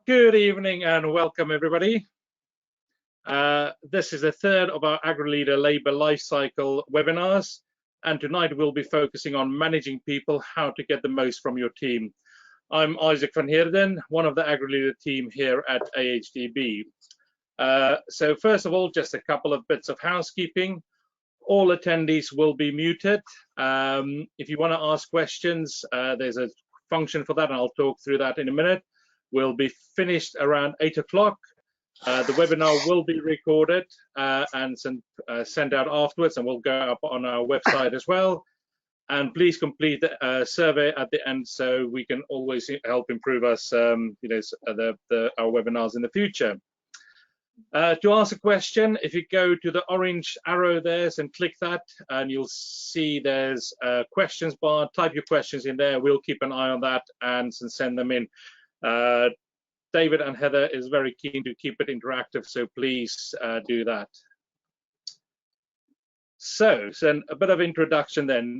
Good evening and welcome everybody. This is the third of our AgriLeader Labour Lifecycle webinars, and tonight we'll be focusing on managing people, how to get the most from your team. I'm Isaac van Heerden, one of the AgriLeader team here at AHDB. So first of all, just a couple of bits of housekeeping. All attendees will be muted. If you want to ask questions, there's a function for that, and I'll talk through that in a minute. We'll be finished around 8 o'clock. The webinar will be recorded and sent out afterwards, and will go up on our website as well. And please complete the survey at the end, so we can always help improve us, our webinars in the future. To ask a question, if you go to the orange arrow there and click that, and you'll see there's a questions bar. Type your questions in there. We'll keep an eye on that and send them in. David and Heather is very keen to keep it interactive, so please do that. So a bit of introduction then.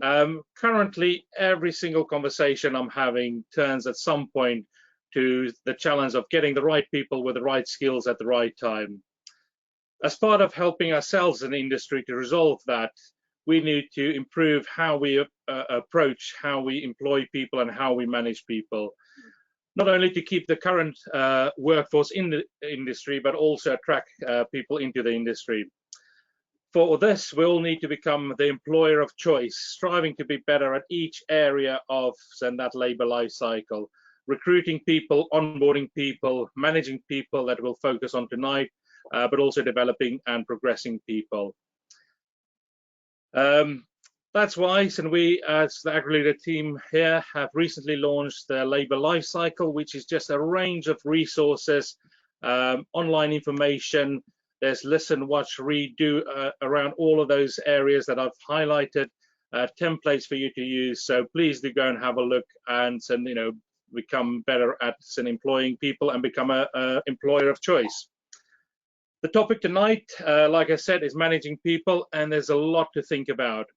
Currently, every single conversation I'm having turns at some point to the challenge of getting the right people with the right skills at the right time. As part of helping ourselves in the industry to resolve that, we need to improve how we approach, how we employ people and how we manage people. Not only to keep the current workforce in the industry, but also attract people into the industry. For this, we all need to become the employer of choice, striving to be better at each area of that labour life cycle, recruiting people, onboarding people, managing people that we'll focus on tonight, but also developing and progressing people. That's why, and we as the AgriLeader team here have recently launched the Labour Lifecycle, which is just a range of resources, online information. There's listen, watch, read, do around all of those areas that I've highlighted, templates for you to use. So please do go and have a look and become better at employing people and become an employer of choice. The topic tonight, like I said, is managing people, and there's a lot to think about.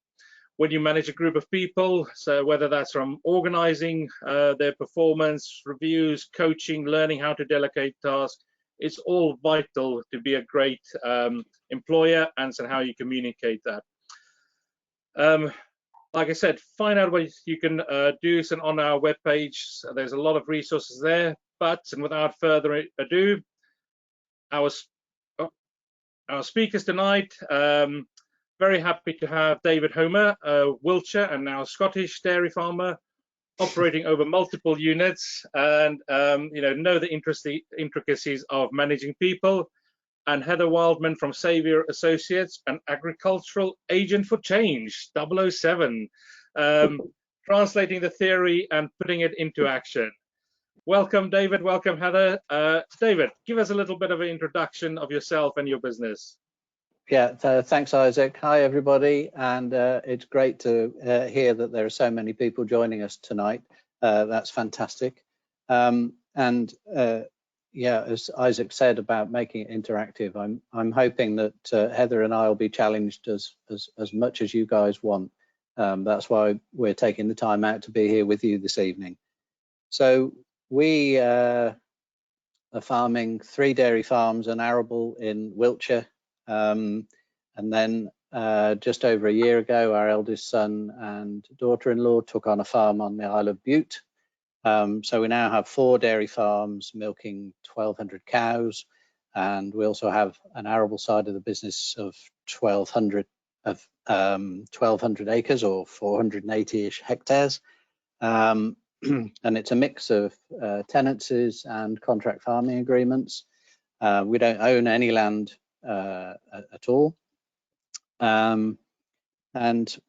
When you manage a group of people, so whether that's from organizing their performance, reviews, coaching, learning how to delegate tasks, it's all vital to be a great employer and how you communicate that. Like I said, find out what you can do on our webpage. So there's a lot of resources there, but without further ado, our speakers tonight, very happy to have David Homer, a Wiltshire and now Scottish dairy farmer, operating over multiple units, and know the intricacies of managing people, and Heather Wildman from Saviour Associates, an agricultural agent for change, 007, translating the theory and putting it into action. Welcome, David. Welcome, Heather. David, give us a little bit of an introduction of yourself and your business. Yeah, thanks, Isaac. Hi, everybody. And it's great to hear that there are so many people joining us tonight. That's fantastic. Yeah, as Isaac said about making it interactive, I'm hoping that Heather and I will be challenged as much as you guys want. That's why we're taking the time out to be here with you this evening. So we are farming 3 dairy farms and arable in Wiltshire. And then just over a year ago, our eldest son and daughter-in-law took on a farm on the Isle of Bute. So we now have 4 dairy farms milking 1,200 cows, and we also have an arable side of the business of 1,200 acres or 480-ish hectares. And it's a mix of tenancies and contract farming agreements. We don't own any land at all, and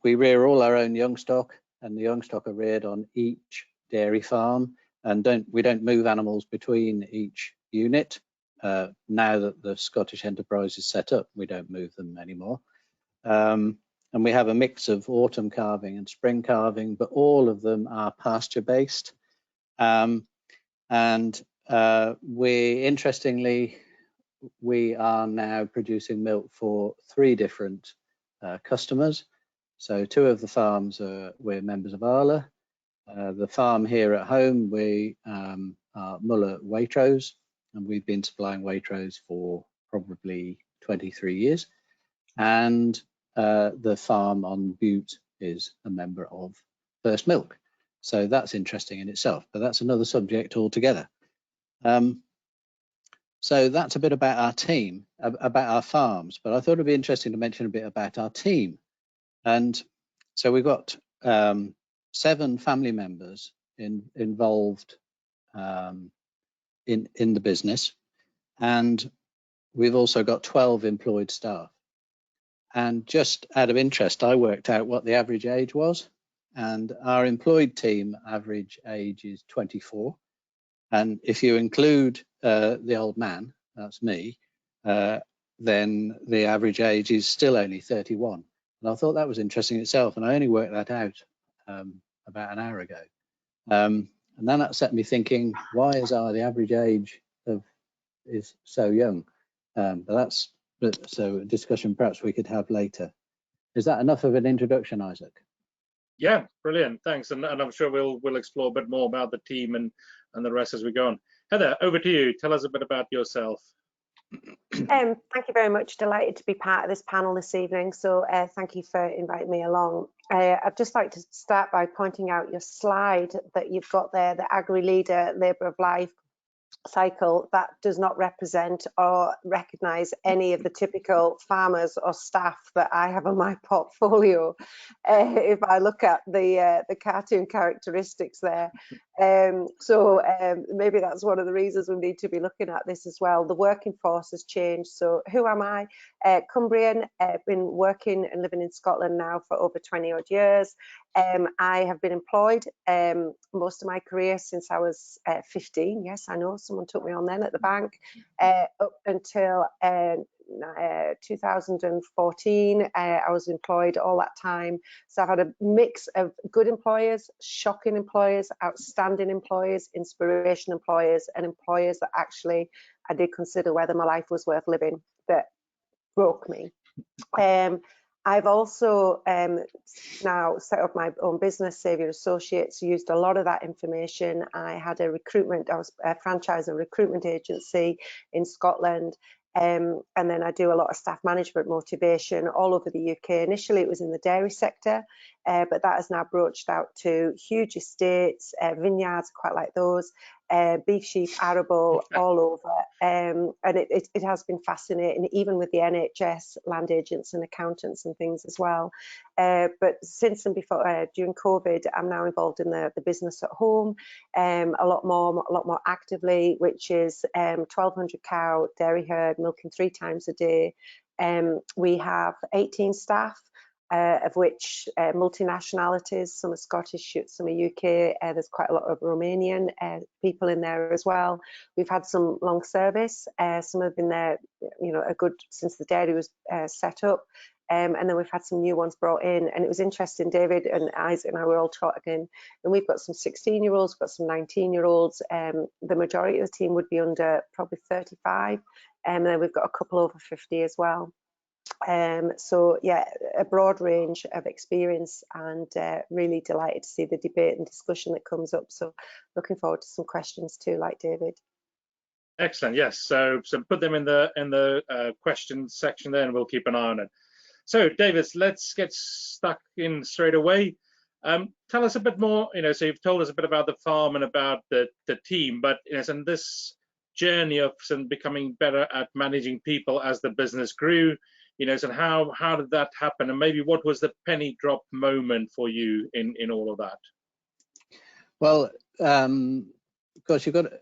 we rear all our own young stock, and the young stock are reared on each dairy farm, and we don't move animals between each unit. Now that the Scottish enterprise is set up, we don't move them anymore, and we have a mix of autumn calving and spring calving, but all of them are pasture based. Interestingly, we are now producing milk for 3 different customers. So 2 of the farms we're members of Arla. The farm here at home, we are Muller Waitrose, and we've been supplying Waitrose for probably 23 years. And the farm on Butte is a member of First Milk. So that's interesting in itself, but that's another subject altogether. So that's a bit about our team, about our farms, but I thought it'd be interesting to mention a bit about our team. And so we've got 7 family members involved in the business, and we've also got 12 employed staff. And just out of interest, I worked out what the average age was, and our employed team average age is 24. And if you include the old man, that's me, then the average age is still only 31. And I thought that was interesting itself, and I only worked that out about an hour ago. And then that set me thinking, why is the average age is so young? So a discussion perhaps we could have later. Is that enough of an introduction, Isaac? Yeah, brilliant, thanks. And I'm sure we'll explore a bit more about the team and the rest as we go on. Heather, over to you. Tell us a bit about yourself. Thank you very much. Delighted to be part of this panel this evening. So thank you for inviting me along. I'd just like to start by pointing out your slide that you've got there, the Agri-Leader Labour of Life cycle. That does not represent or recognise any of the typical farmers or staff that I have on my portfolio. If I look at the cartoon characteristics there, maybe that's one of the reasons we need to be looking at this as well. The working force has changed. So who am I? Cumbrian. Been working and living in Scotland now for over 20 odd years. I have been employed most of my career since I was 15. Yes, I know, someone took me on then at the bank, up until 2014. I was employed all that time. So I've had a mix of good employers, shocking employers, outstanding employers, inspiration employers, and employers that actually I did consider whether my life was worth living, that broke me. I've also now set up my own business, Saviour Associates, used a lot of that information. I had I was a franchise and recruitment agency in Scotland. And then I do a lot of staff management motivation all over the UK. Initially, it was in the dairy sector, but that has now broached out to huge estates, vineyards, quite like those, beef, sheep, arable, all over. And it has been fascinating, even with the NHS, land agents and accountants and things as well. But since and before, during COVID, I'm now involved in the business at home, a lot more actively, which is 1,200 cow dairy herd, milking 3 times a day. We have 18 staff, of which multinationalities, some are Scottish, some are UK, there's quite a lot of Romanian people in there as well. We've had some long service, some have been there, a good, since the dairy was set up. And then we've had some new ones brought in, and it was interesting. David and Isaac and I were all talking, and we've got some 16-year-olds, we've got some 19-year-olds. The majority of the team would be under probably 35, and then we've got a couple over 50 as well. So yeah, a broad range of experience, and really delighted to see the debate and discussion that comes up. So looking forward to some questions too, like David. Excellent. Yes. So put them in the questions section there, and we'll keep an eye on it. So, David, let's get stuck in straight away. Tell us a bit more. So you've told us a bit about the farm and about the team, but and this journey of becoming better at managing people as the business grew. And how did that happen? And maybe what was the penny drop moment for you in all of that? Well, of course, you've got,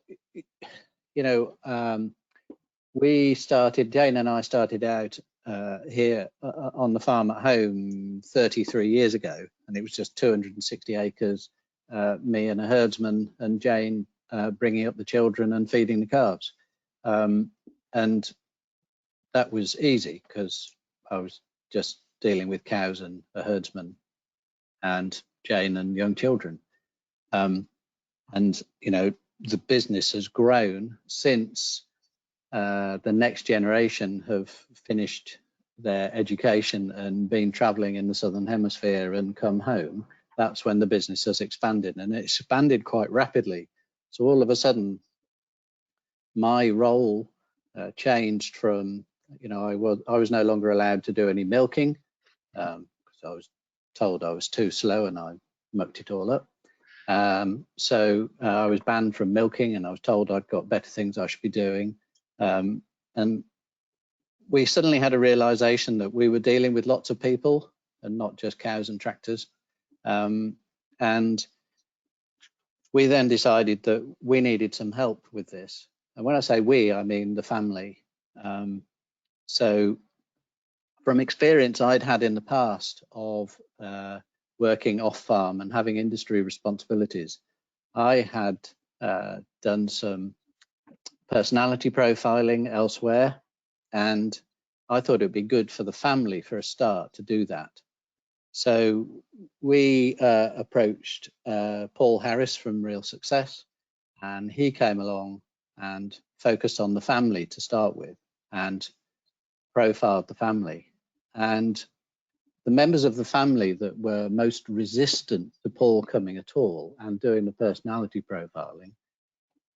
Jane and I started out here on the farm at home 33 years ago, and it was just 260 acres, me and a herdsman, and Jane bringing up the children and feeding the calves. And that was easy because I was just dealing with cows and a herdsman and Jane and young children. And the business has grown since the next generation have finished their education and been traveling in the Southern Hemisphere and come home. That's when the business has expanded, and it expanded quite rapidly. So all of a sudden, my role changed from, I was no longer allowed to do any milking because I was told I was too slow and I mucked it all up. So I was banned from milking, and I was told I'd got better things I should be doing. And we suddenly had a realization that we were dealing with lots of people and not just cows and tractors. And we then decided that we needed some help with this. And when I say we, I mean the family. So from experience I'd had in the past of working off farm and having industry responsibilities, I had done some personality profiling elsewhere, and I thought it would be good for the family for a start to do that. So we approached Paul Harris from Real Success, and he came along and focused on the family to start with and profiled the family. And the members of the family that were most resistant to Paul coming at all and doing the personality profiling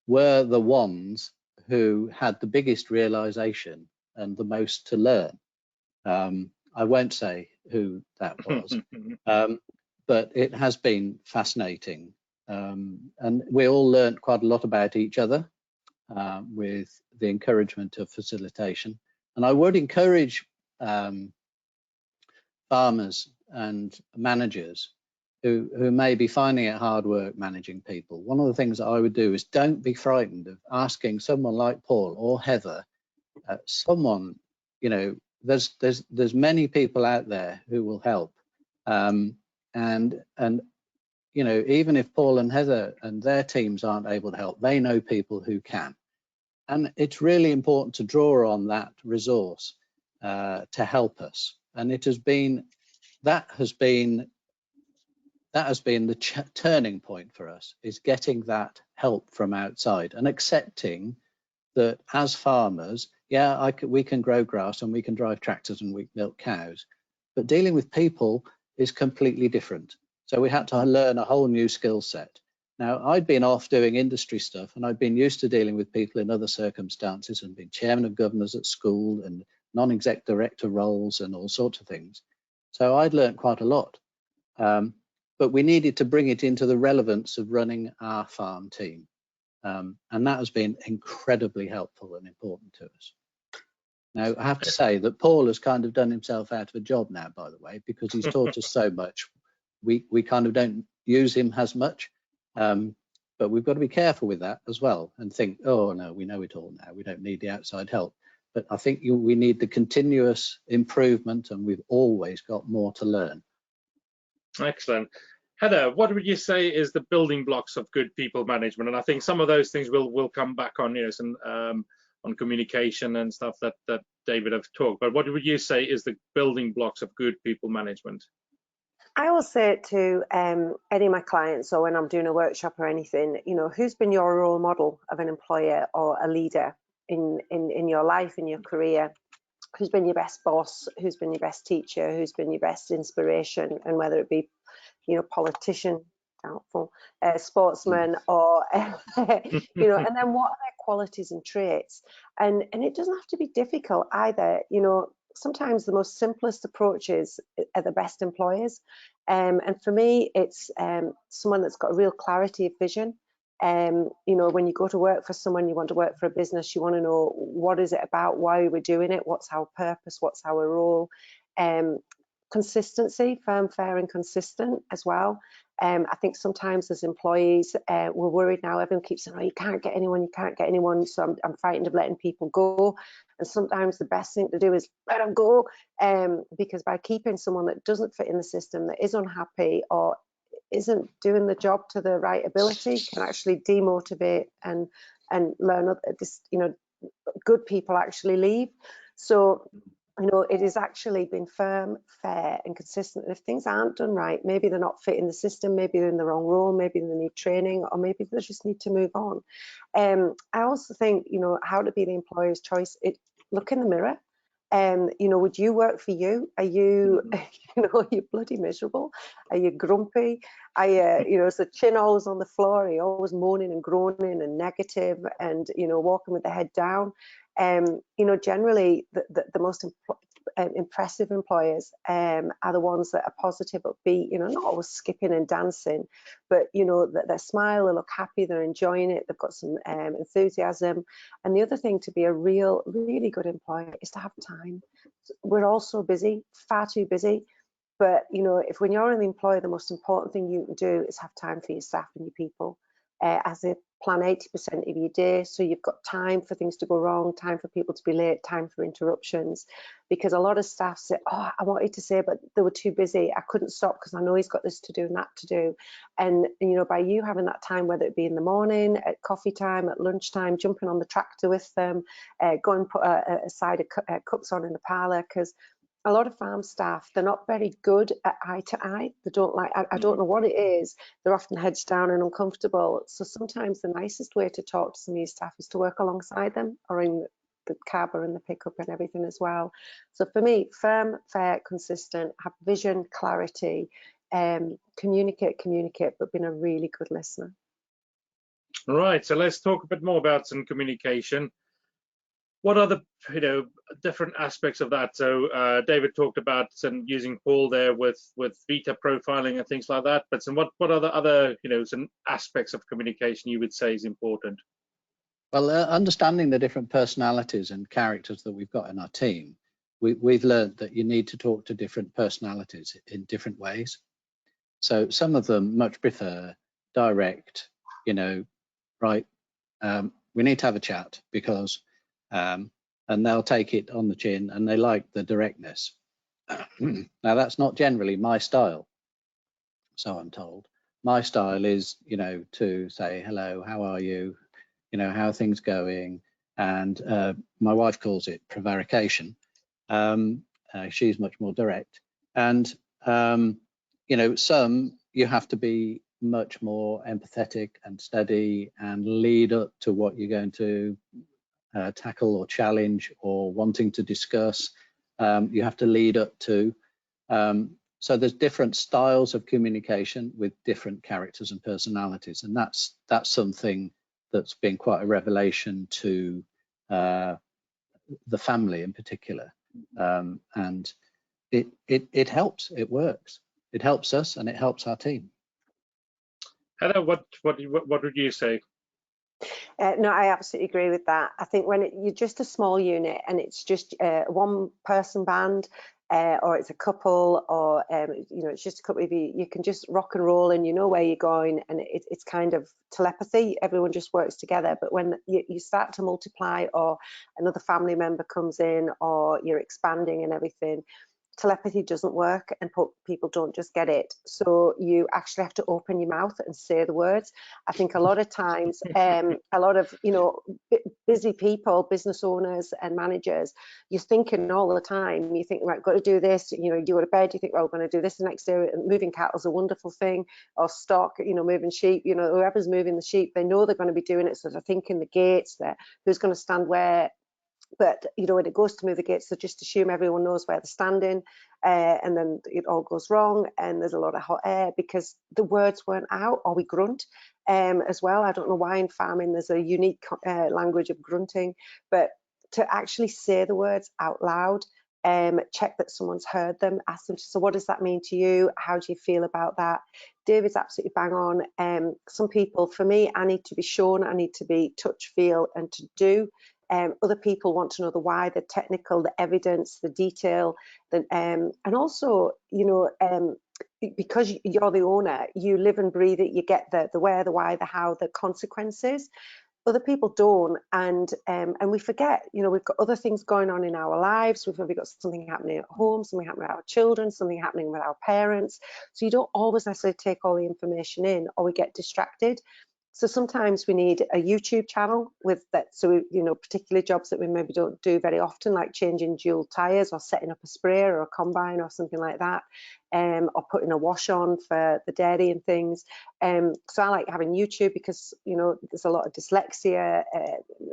were the ones who had the biggest realization and the most to learn. I won't say who that was, but it has been fascinating. And we all learned quite a lot about each other with the encouragement of facilitation. And I would encourage farmers and managers who may be finding it hard work managing people. One of the things that I would do is don't be frightened of asking someone like Paul or Heather, someone, there's many people out there who will help. And even if Paul and Heather and their teams aren't able to help, they know people who can. And it's really important to draw on that resource to help us. And that has been the turning point for us, is getting that help from outside and accepting that as farmers, we can grow grass and we can drive tractors and we milk cows, but dealing with people is completely different. So we had to learn a whole new skill set. Now, I'd been off doing industry stuff, and I'd been used to dealing with people in other circumstances and been chairman of governors at school and non-exec director roles and all sorts of things. So I'd learned quite a lot. But we needed to bring it into the relevance of running our farm team. And that has been incredibly helpful and important to us. Now, I have to say that Paul has kind of done himself out of a job now, by the way, because he's taught us so much. We kind of don't use him as much, but we've got to be careful with that as well and think, oh, no, we know it all now. We don't need the outside help. But I think we need the continuous improvement, and we've always got more to learn. Excellent. Heather, what would you say is the building blocks of good people management? And I think some of those things will come back on, some on communication and stuff that David have talked. But what would you say is the building blocks of good people management? I will say it to any of my clients, or when I'm doing a workshop or anything, who's been your role model of an employer or a leader in your life, in your career? Who's been your best boss? Who's been your best teacher? Who's been your best inspiration? And whether it be, politician, doubtful, sportsman, or and then what are their qualities and traits? And it doesn't have to be difficult either. Sometimes the most simplest approaches are the best employers. And for me, it's someone that's got a real clarity of vision. When you go to work for someone, you want to work for a business, you want to know what is it about, why are we doing it, what's our purpose, what's our role. Consistency, firm, fair and consistent as well. I think sometimes as employees, we're worried now. Everyone keeps saying, oh, you can't get anyone. So I'm frightened of letting people go. And sometimes the best thing to do is let them go, because by keeping someone that doesn't fit in the system, that is unhappy or isn't doing the job to the right ability, can actually demotivate and learn. Good people actually leave. So it has actually been firm, fair and consistent. And if things aren't done right, maybe they're not fitting the system, maybe they're in the wrong role, maybe they need training, or maybe they just need to move on. I also think, how to be the employer's choice, look in the mirror You know, would you work for you? Are you, you know, are you bloody miserable? Are you grumpy? Are you, you know, is the chin always on the floor? Are you always moaning and groaning and negative and, you know, walking with the head down? You know, generally the most impressive employers are the ones that are positive, upbeat, you know, not always skipping and dancing, but, you know, that they smile, they look happy, they're enjoying it, they've got some enthusiasm. And the other thing to be a really good employer is to have time. We're all so busy, far too busy. But, you know, if when you're an employer, the most important thing you can do is have time for your staff and your people. As they plan 80% of your day, so you've got time for things to go wrong, time for people to be late, time for interruptions. Because a lot of staff say, oh, I wanted to say, but they were too busy, I couldn't stop because I know he's got this to do and that to do. And, you know, by you having that time, whether it be in the morning, at coffee time, at lunchtime, jumping on the tractor with them, go and put a side of cups on in the parlour, because a lot of farm staff, they're not very good at eye to eye. They don't like, I don't know what it is. They're often heads down and uncomfortable. So sometimes the nicest way to talk to some of your staff is to work alongside them, or in the cab or in the pickup and everything as well. So for me, firm, fair, consistent, have vision, clarity, communicate, but being a really good listener. Right, so let's talk a bit more about some communication. What are the, you know, different aspects of that? So David talked about some using Paul there with Vita profiling and things like that. But some what are the other, you know, some aspects of communication you would say is important? Well, understanding the different personalities and characters that we've got in our team, we've learned that you need to talk to different personalities in different ways. So some of them much prefer direct, you know, right, we need to have a chat because, and they'll take it on the chin and they like the directness. Now, that's not generally my style, so I'm told. My style is, you know, to say, hello, how are you? You know, how are things going? And my wife calls it prevarication. She's much more direct. And, you know, some you have to be much more empathetic and steady and lead up to what you're going to tackle or challenge or wanting to discuss. You have to lead up to. So there's different styles of communication with different characters and personalities, and that's something that's been quite a revelation to the family in particular, and it helps. It works. It helps us, and it helps our team. Heather, what would you say? No, I absolutely agree with that. I think when you're just a small unit and it's just one person band, or it's a couple, or you know, it's just a couple of you, you can just rock and roll and you know where you're going, and it's kind of telepathy. Everyone just works together. But when you start to multiply, or another family member comes in, or you're expanding and everything, telepathy doesn't work, and people don't just get it. So you actually have to open your mouth and say the words. I think a lot of times, a lot of, you know, busy people, business owners and managers, you're thinking all the time. You think, right, got to do this. You know, you go to bed, you think, well, we're going to do this the next day. Moving cattle is a wonderful thing, or stock, you know, moving sheep. You know, whoever's moving the sheep, they know they're going to be doing it. So they're thinking the gates, there, who's going to stand where. But, you know, when it goes to move the gates, they just assume everyone knows where they're standing, and then it all goes wrong, and there's a lot of hot air because the words weren't out, or we grunt as well. I don't know why in farming there's a unique language of grunting, but to actually say the words out loud, check that someone's heard them, ask them, so what does that mean to you? How do you feel about that? David's absolutely bang on. Some people, for me, I need to be shown, I need to be touch, feel, and to do. Other people want to know the why, the technical, the evidence, the detail, and also, you know, because you're the owner, you live and breathe it. You get the where, the why, the how, the consequences. Other people don't, and we forget. You know, we've got other things going on in our lives. We've maybe got something happening at home, something happening with our children, something happening with our parents. So you don't always necessarily take all the information in, or we get distracted. So sometimes we need a YouTube channel with that. So, you know, particular jobs that we maybe don't do very often, like changing dual tires or setting up a sprayer or a combine or something like that, or putting a wash on for the dairy and things. So I like having YouTube because, you know, there's a lot of dyslexia,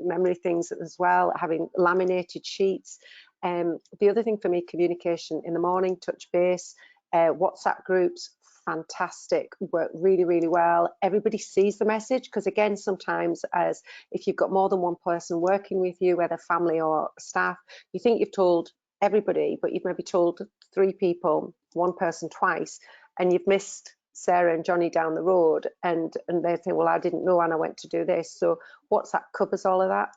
memory things as well, having laminated sheets. The other thing for me, communication in the morning, touch base, WhatsApp groups, fantastic, work really, really well. Everybody sees the message, because again, sometimes as if you've got more than one person working with you, whether family or staff, you think you've told everybody, but you've maybe told 3 people, one person twice, and you've missed Sarah and Johnny down the road, and they think, well, I didn't know and I went to do this. So WhatsApp covers all of that.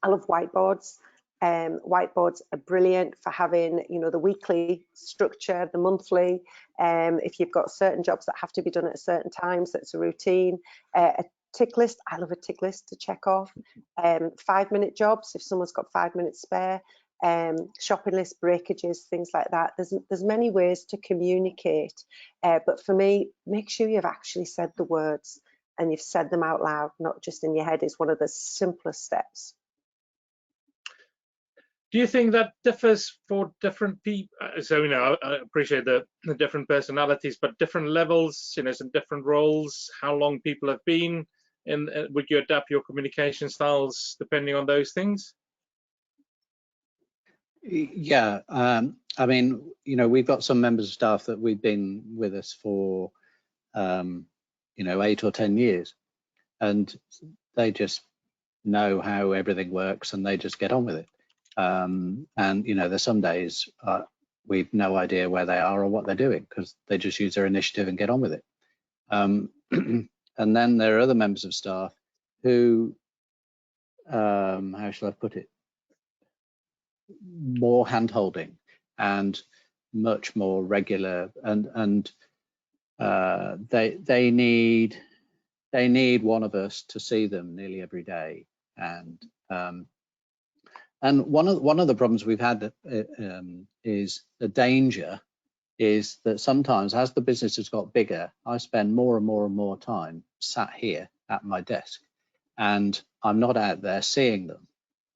I love whiteboards. Whiteboards are brilliant for having, you know, the weekly structure, the monthly. If you've got certain jobs that have to be done at certain times, that's a routine. A tick list, I love a tick list to check off. 5-minute jobs, if someone's got 5 minutes spare. Shopping list, breakages, things like that. There's many ways to communicate, but for me, make sure you've actually said the words and you've said them out loud, not just in your head, is one of the simplest steps. Do you think that differs for different people? So, you know, I appreciate the different personalities, but different levels, you know, some different roles, how long people have been, and would you adapt your communication styles depending on those things? Yeah, I mean, you know, we've got some members of staff that we've been with us for, you know, 8 or 10 years, and they just know how everything works and they just get on with it. And, you know, there's some days we've no idea where they are or what they're doing, because they just use their initiative and get on with it. And then there are other members of staff who, how shall I put it, more hand-holding and much more regular, and they need one of us to see them nearly every day. And one of the problems we've had is the danger is that sometimes as the business has got bigger, I spend more and more and more time sat here at my desk, and I'm not out there seeing them.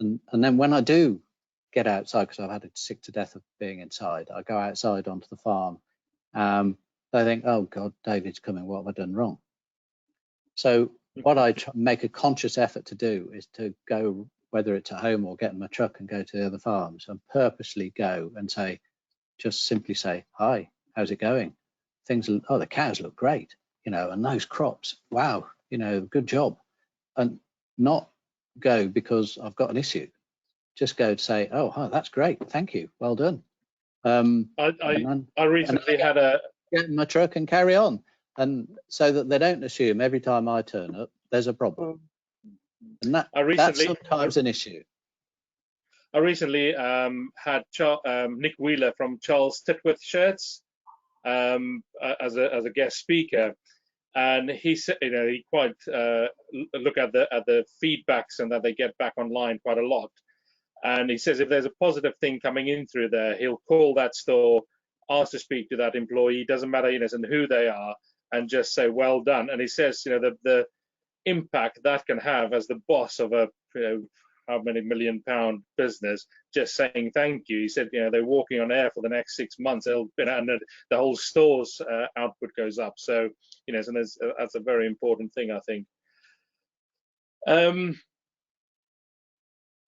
And then when I do get outside, because I've had it sick to death of being inside, I go outside onto the farm. I think, oh God, David's coming, what have I done wrong? So what I make a conscious effort to do is to go, whether it's at home or get in my truck and go to the other farms, and purposely go and say, just simply say, hi, how's it going? Things, oh, the cows look great, you know, and those crops, wow, you know, good job. And not go because I've got an issue. Just go to say, oh, hi, that's great, thank you, well done. I recently had a get in my truck and carry on, and so that they don't assume every time I turn up there's a problem. And that's sometimes an issue. I recently had Nick Wheeler from Charles Titworth Shirts as a guest speaker, and he said, you know, he quite look at the feedbacks and that they get back online quite a lot. And he says if there's a positive thing coming in through there, he'll call that store, ask to speak to that employee, doesn't matter, you know, and who they are, and just say well done. And he says, you know, the impact that can have as the boss of a, you know, how many £1 million business, just saying thank you. He said, you know, they're walking on air for the next 6 months, and the whole store's output goes up. So, you know, so that's a very important thing, I think.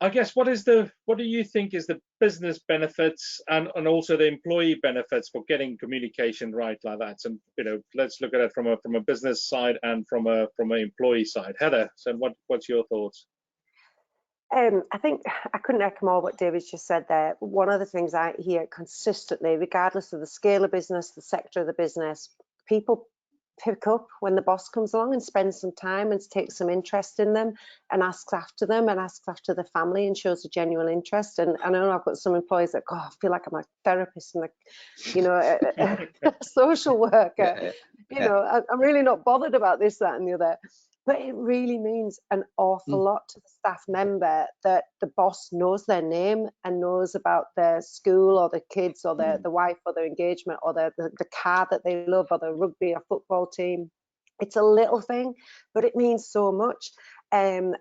I guess what do you think is the business benefits and also the employee benefits for getting communication right like that? And, you know, let's look at it from a business side and from an employee side. Heather, so what's your thoughts? I think I couldn't echo more what David just said there. One of the things I hear consistently, regardless of the scale of business, the sector of the business, people pick up when the boss comes along and spends some time and takes some interest in them and asks after them and asks after the family and shows a genuine interest. And I know I've got some employees that go, oh, I feel like I'm a therapist and, you know, a social worker. You know, I'm really not bothered about this, that, and the other. But it really means an awful lot to the staff member that the boss knows their name and knows about their school or the kids or the wife or their engagement or the car that they love or the rugby or football team. It's a little thing, but it means so much. And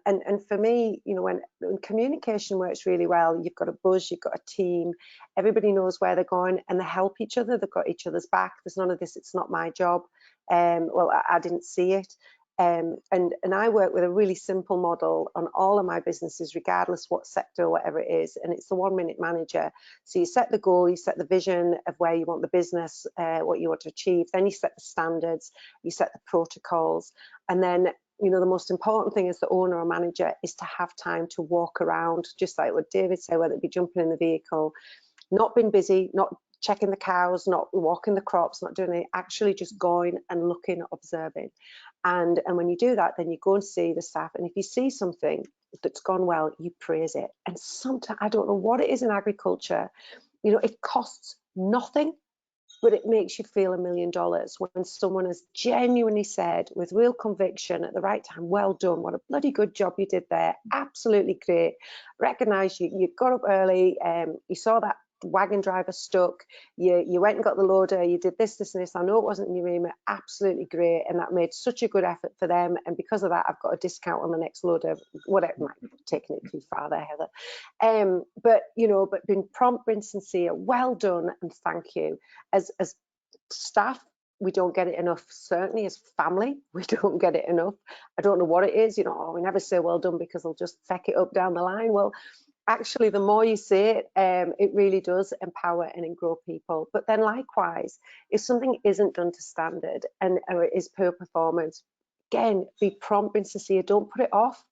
for me, you know, when communication works really well, you've got a buzz, you've got a team, everybody knows where they're going and they help each other. They've got each other's back. There's none of this, it's not my job. Well, I didn't see it. And I work with a really simple model on all of my businesses, regardless what sector or whatever it is, and it's the 1 minute manager. So you set the goal, you set the vision of where you want the business, what you want to achieve, then you set the standards, you set the protocols, and then, you know, the most important thing as the owner or manager is to have time to walk around, just like what David said, whether it be jumping in the vehicle, not being busy, not checking the cows, not walking the crops, not doing it, actually just going and looking, observing. And when you do that, then you go and see the staff. And if you see something that's gone well, you praise it. And sometimes, I don't know what it is in agriculture, you know, it costs nothing, but it makes you feel $1 million when someone has genuinely said with real conviction at the right time, well done, what a bloody good job you did there, absolutely great. Recognise you got up early, you saw that wagon driver stuck, you went and got the loader, you did this and this. I know it wasn't in your remit, absolutely great, and that made such a good effort for them, and because of that I've got a discount on the next loader. Whatever, might be taking it too far there, Heather. But you know, but being prompt, being sincere, well done and thank you. As staff, we don't get it enough. Certainly as family, we don't get it enough. I don't know what it is, you know, oh, we never say well done because they'll just feck it up down the line. Well, actually, the more you say it, it really does empower and grow people. But then likewise, if something isn't done to standard or it is poor performance, again, be prompt and sincere, don't put it off.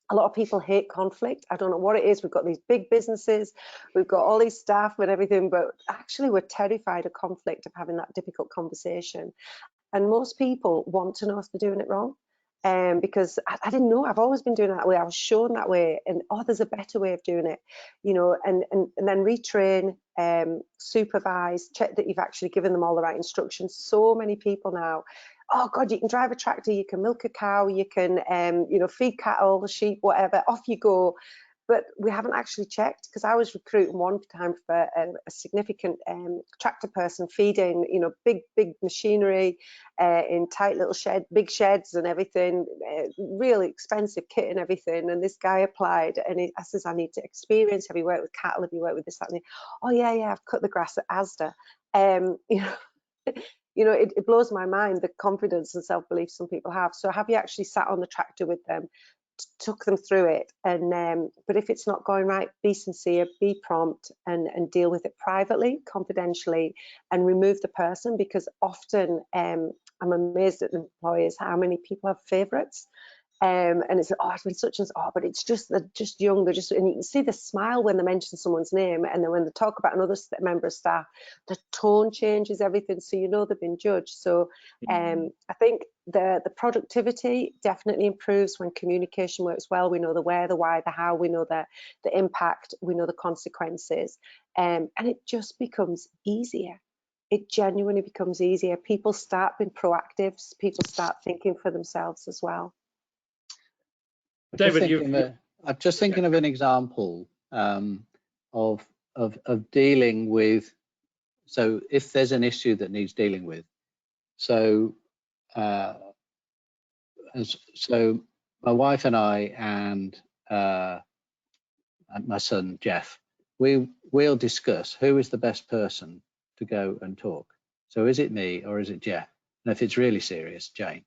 A lot of people hate conflict. I don't know what it is. We've got these big businesses, we've got all these staff and everything, but actually we're terrified of conflict, of having that difficult conversation. And most people want to know if they're doing it wrong. Because I didn't know, I've always been doing it that way. I was shown that way, and oh, there's a better way of doing it, you know, and then retrain, supervise, check that you've actually given them all the right instructions. So many people now, oh God, you can drive a tractor, you can milk a cow, you can, you know, feed cattle, sheep, whatever, off you go. But we haven't actually checked, because I was recruiting one time for a significant tractor person feeding, you know, big machinery in tight little big sheds and everything, really expensive kit and everything. And this guy applied, and I says, I need to experience. Have you worked with cattle? Have you worked with this, that, and the, oh yeah, I've cut the grass at AHDB. You know. You know, it blows my mind the confidence and self-belief some people have. So have you actually sat on the tractor with them, took them through it? And but if it's not going right, be sincere, be prompt, and deal with it privately, confidentially, and remove the person, because often I'm amazed at employers how many people have favourites. And it's, oh, it's been such and such, oh, but it's just, they're just young, they're just, and you can see the smile when they mention someone's name, and then when they talk about another member of staff, the tone changes everything, so you know they've been judged. So I think the productivity definitely improves when communication works well. We know the where, the why, the how, we know the impact, we know the consequences, and it just becomes easier. It genuinely becomes easier. People start being proactive, people start thinking for themselves as well. David, I'm just thinking of an example of dealing with. So if there's an issue that needs dealing with, so my wife and I and my son Jeff, we'll discuss who is the best person to go and talk. So is it me or is it Jeff? And if it's really serious, Jane.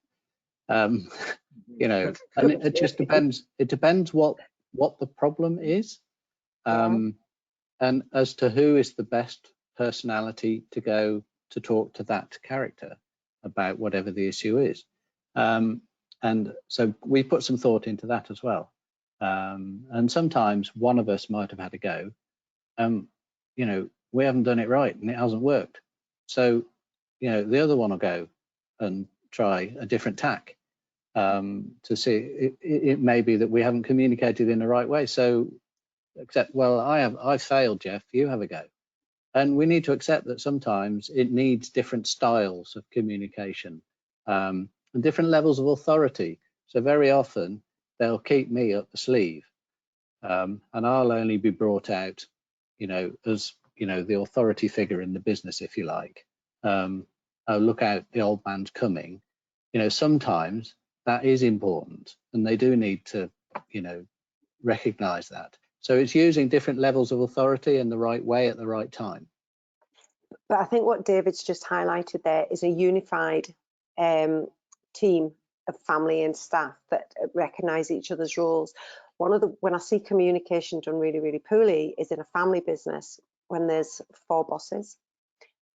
You know, and it just depends. It depends what the problem is, and as to who is the best personality to go to talk to that character about whatever the issue is. And so we put some thought into that as well. And sometimes one of us might have had a go. You know, we haven't done it right and it hasn't worked. So, you know, the other one will go and try a different tack. To see, it may be that we haven't communicated in the right way. So accept, well, I failed, Jeff, you have a go. And we need to accept that sometimes it needs different styles of communication and different levels of authority. So very often they'll keep me up the sleeve, and I'll only be brought out, you know, as, you know, the authority figure in the business, if you like. I'll look out, the old man's coming. You know, sometimes that is important, and they do need to, you know, recognize that. So it's using different levels of authority in the right way at the right time. But I think what David's just highlighted there is a unified team family and staff that recognise each other's roles. When I see communication done really, really poorly is in a family business when there's 4 bosses,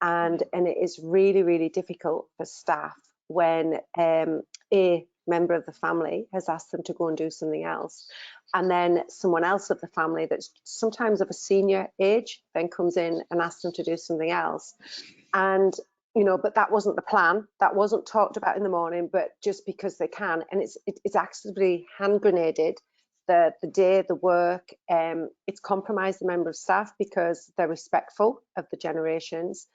and it is really, really difficult for staff when a member of the family has asked them to go and do something else, and then someone else of the family that's sometimes of a senior age then comes in and asks them to do something else. And but that wasn't the plan, that wasn't talked about in the morning, but just because they can, and it's actively hand grenaded the day, the work. It's compromised the member of staff because they're respectful of the generations,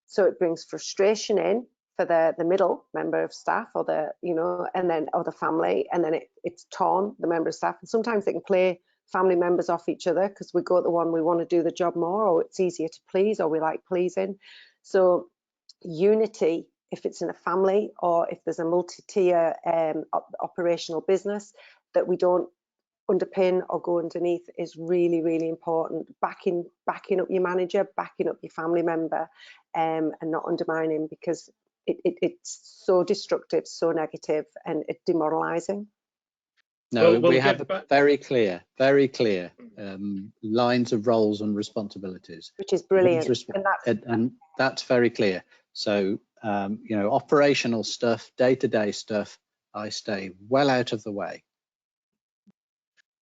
so it brings frustration in for the middle member of staff, or the the family, and then it's torn the member of staff. And sometimes they can play family members off each other because we go at the one we want to do the job more, or it's easier to please, or we like pleasing. So unity, if it's in a family or if there's a multi-tier operational business, that we don't underpin or go underneath, is really, really important. Backing up your manager, backing up your family member, and not undermining, because it's so destructive, so negative, and it's demoralising. No, we have very clear lines of roles and responsibilities, which is brilliant, and that's very clear. So operational stuff, day-to-day stuff, I stay well out of the way.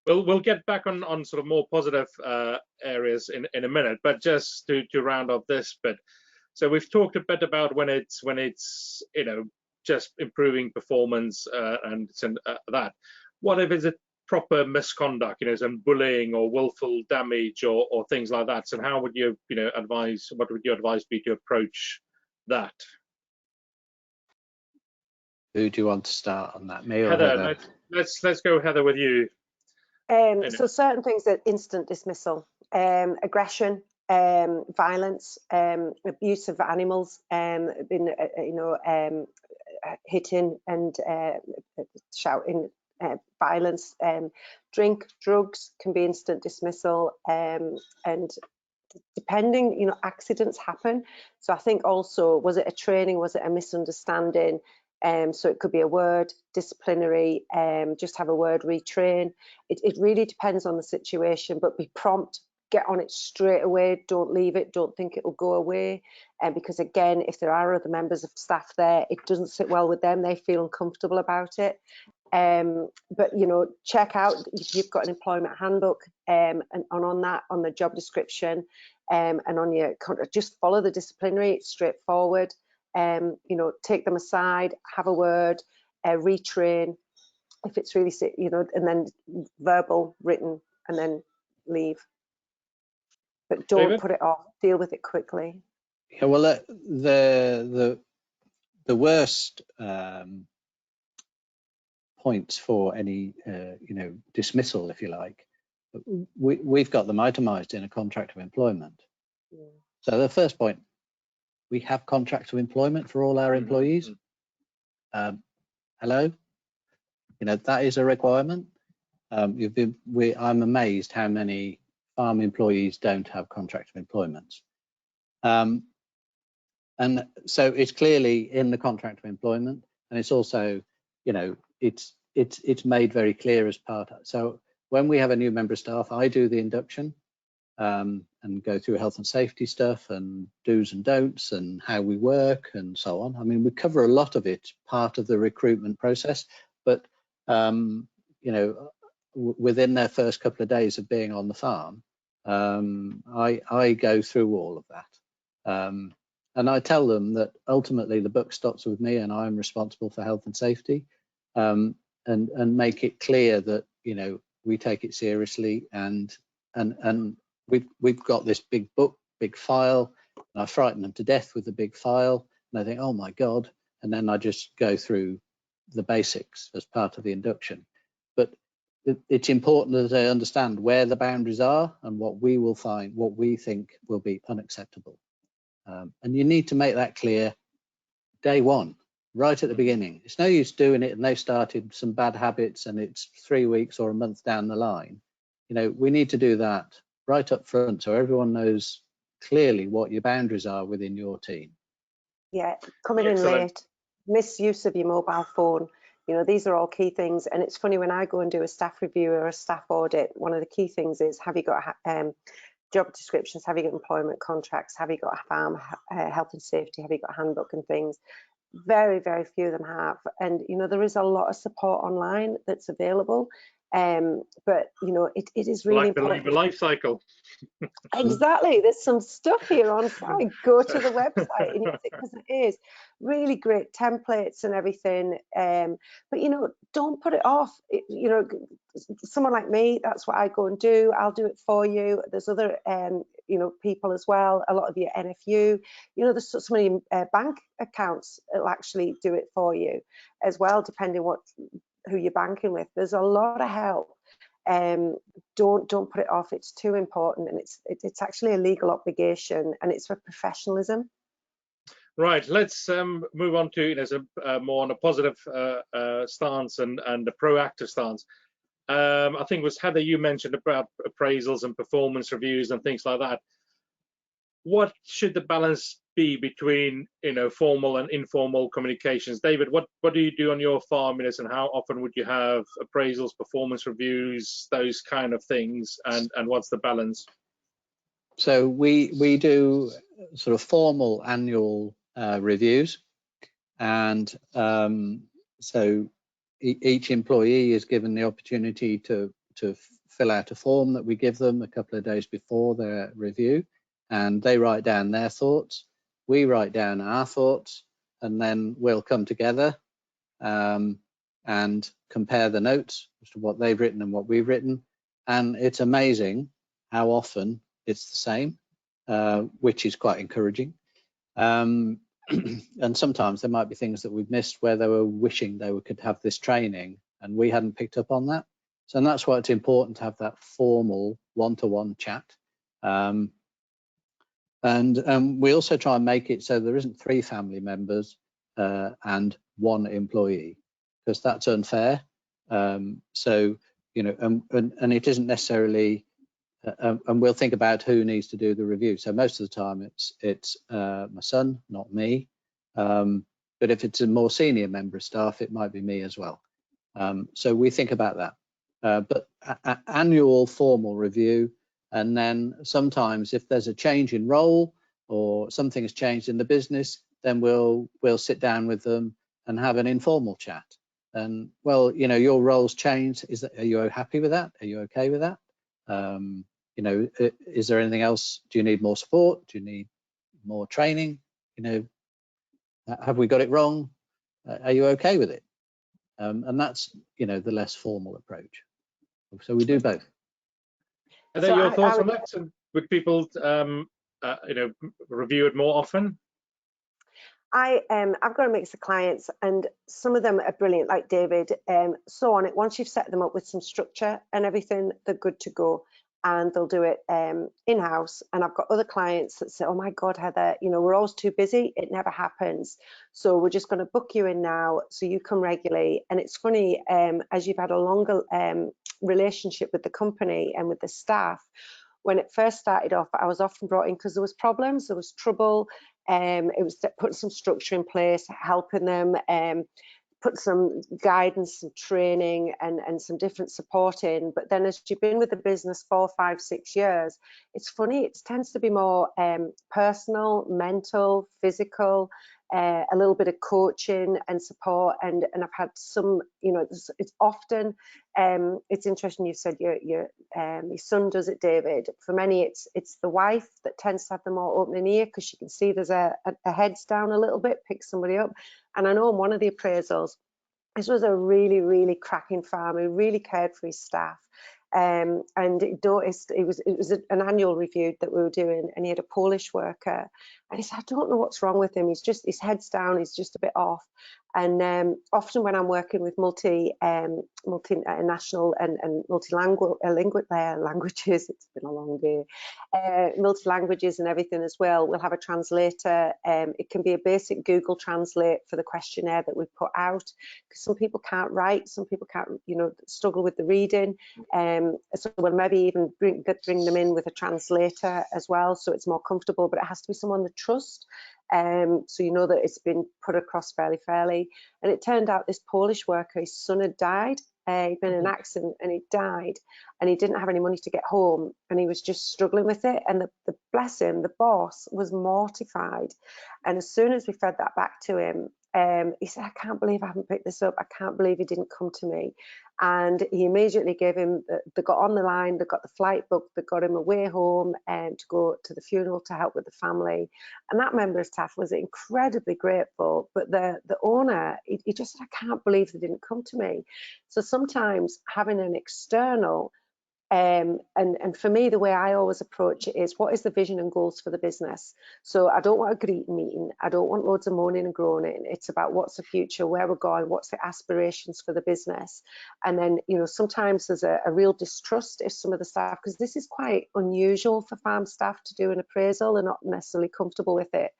We'll get back on sort of more positive areas in a minute, but just to round off this bit. So we've talked a bit about when it's just improving performance and that. What if it's a proper misconduct, some bullying or willful damage or things like that? So how would you advise? What would your advice be to approach that? Who do you want to start on that, me or Heather? Let's go, Heather, with you. So certain things are instant dismissal, aggression, violence, abuse of animals, hitting and shouting, violence, drink, drugs can be instant dismissal, and depending, accidents happen. So I think also, was it a training, was it a misunderstanding? So it could be a word, disciplinary, just have a word, retrain. It really depends on the situation, but be prompt, get on it straight away, don't leave it, don't think it will go away. Because again, if there are other members of staff there, it doesn't sit well with them, they feel uncomfortable about it. But check out if you've got an employment handbook, and on that, on the job description, and on your contract, just follow the disciplinary, it's straightforward. Take them aside, have a word, retrain if it's really and then verbal, written, and then leave. But don't David? put it off, deal with it quickly. Yeah, well, the worst points for any dismissal, if you like, we've got them itemized in a contract of employment. Yeah. So the first point, we have contracts of employment for all our employees. Hello, that is a requirement. I'm amazed how many farm employees don't have contract of employment. And so it's clearly in the contract of employment, and it's also, it's made very clear as part of. So when we have a new member of staff, I do the induction and go through health and safety stuff and do's and don'ts and how we work and so on. I mean, we cover a lot of it, part of the recruitment process, but within their first couple of days of being on the farm, I go through all of that. And I tell them that ultimately the buck stops with me, and I'm responsible for health and safety, and make it clear that we take it seriously, and we've got this big book, big file, and I frighten them to death with the big file, and they think, oh my God, and then I just go through the basics as part of the induction. But it's important that they understand where the boundaries are and what we will find, what we think will be unacceptable. And you need to make that clear day one, right at the beginning. It's no use doing it and they've started some bad habits and it's 3 weeks or a month down the line. We need to do that right up front so everyone knows clearly what your boundaries are within your team. Yeah, coming in late, misuse of your mobile phone. You know, these are all key things. And it's funny, when I go and do a staff review or a staff audit, one of the key things is, have you got job descriptions, have you got employment contracts, have you got farm health and safety, have you got a handbook and things? Very, very few of them have. And, you know, there is a lot of support online that's available. But, you know, it is really like important. The life cycle. Exactly. There's some stuff here on site. Go to the website and use it, because it is really great templates and everything. But, you know, don't put it off. You know, someone like me, that's what I go and do. I'll do it for you. There's other, you know, people as well. A lot of your NFU, you know, there's so many bank accounts that'll actually do it for you as well, depending who you're banking with. There's a lot of help. Don't put it off. It's too important, and it's actually a legal obligation, and it's for professionalism. Right, let's move on to, you know, more on a positive stance and a proactive stance. I think it was Heather, you mentioned about appraisals and performance reviews and things like that. What should the balance be between, you know, formal and informal communications? David, what do you do on your farm, and how often would you have appraisals, performance reviews, those kind of things, and what's the balance? So we do sort of formal annual reviews, and so each employee is given the opportunity to fill out a form that we give them a couple of days before their review, and they write down their thoughts, we write down our thoughts, and then we'll come together and compare the notes as to what they've written and what we've written. And it's amazing how often it's the same, which is quite encouraging. And sometimes there might be things that we've missed where they were wishing they could have this training and we hadn't picked up on that. So and that's why it's important to have that formal one-to-one chat. And we also try and make it so there isn't 3 family members and 1 employee, because that's unfair. So, you know, and it isn't necessarily, and we'll think about who needs to do the review. So most of the time it's my son, not me. But if it's a more senior member of staff, it might be me as well. So we think about that. But annual formal review, and then sometimes if there's a change in role or something has changed in the business, then we'll sit down with them and have an informal chat. And, well, you know, your role's changed. Are you happy with that? Are you okay with that? You know, is there anything else? Do you need more support? Do you need more training? You know, have we got it wrong? Are you okay with it? And that's, you know, the less formal approach. So we do both. Are there your thoughts on that? So would people, you know, review it more often? I've got a mix of clients, and some of them are brilliant, like David. So on it, once you've set them up with some structure and everything, they're good to go, and they'll do it in-house. And I've got other clients that say, oh my God, Heather, you know, we're always too busy, it never happens, so we're just going to book you in now so you come regularly. And it's funny, as you've had a longer relationship with the company and with the staff, when it first started off, I was often brought in because there was problems, there was trouble. It was putting some structure in place, helping them, put some guidance, some training, and some different support in. But then as you've been with the business 4, 5, 6 years, it's funny, it tends to be more personal, mental, physical, a little bit of coaching and support. And I've had some, you know, it's often, it's interesting you said your son does it, David. For many, it's the wife that tends to have the more opening ear, because she can see there's a heads down a little bit, pick somebody up. And I know in one of the appraisals, this was a really, really cracking farmer who really cared for his staff. And it noticed it was an annual review that we were doing, and he had a Polish worker, and he said, I don't know what's wrong with him, he's just, his head's down, he's just a bit off. And often when I'm working with multinational and multilingual languages, it's been a long day, multi-languages and everything as well, we'll have a translator. It can be a basic Google Translate for the questionnaire that we put out, because some people can't write, some people can't, you know, struggle with the reading. So we'll maybe even bring them in with a translator as well, so it's more comfortable, but it has to be someone they trust. So you know that it's been put across fairly. And it turned out this Polish worker, his son had died. He'd been in an accident and he died, and he didn't have any money to get home, and he was just struggling with it. And the bless him, the boss was mortified. And as soon as we fed that back to him, he said, I can't believe I haven't picked this up. I can't believe he didn't come to me. And he immediately gave him, they got on the line, they got the flight booked, they got him away home to go to the funeral to help with the family. And that member of staff was incredibly grateful. But the owner, he just said, I can't believe they didn't come to me. So sometimes having an external, and for me, the way I always approach it is, what is the vision and goals for the business? So I don't want a greeting meeting. I don't want loads of moaning and groaning. It's about what's the future, where we're going, what's the aspirations for the business. And then, you know, sometimes there's a real distrust if some of the staff, because this is quite unusual for farm staff to do an appraisal. They're not necessarily comfortable with it.